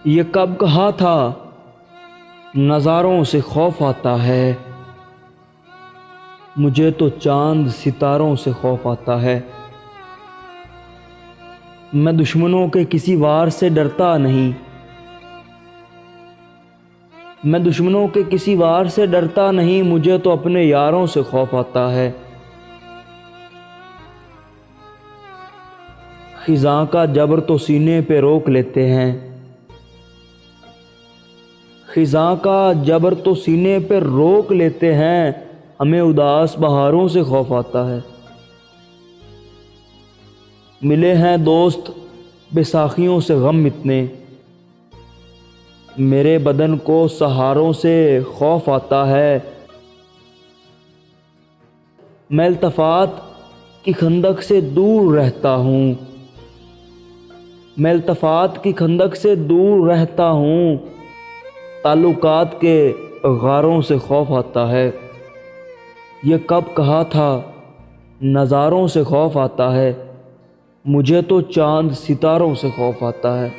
ये कब कहा था, नज़ारों से खौफ आता है। मुझे तो चांद सितारों से खौफ आता है। मैं दुश्मनों के किसी वार से डरता नहीं। मैं दुश्मनों के किसी वार से डरता नहीं, मुझे तो अपने यारों से खौफ आता है। खिज़ां का जबर तो सीने पे रोक लेते हैं। खिज़ां का जबर तो सीने पे रोक लेते हैं, हमें उदास बहारों से खौफ आता है। मिले हैं दोस्त बेसाखियों से गम इतने, मेरे बदन को सहारों से खौफ आता है। मैं इल्तफ़ात की खंदक से दूर रहता हूँ। मैं इल्तफ़ात की खंदक से दूर रहता हूँ, ताल्लुकात के गारों से खौफ आता है। ये कब कहा था, नज़ारों से खौफ आता है। मुझे तो चांद सितारों से खौफ आता है।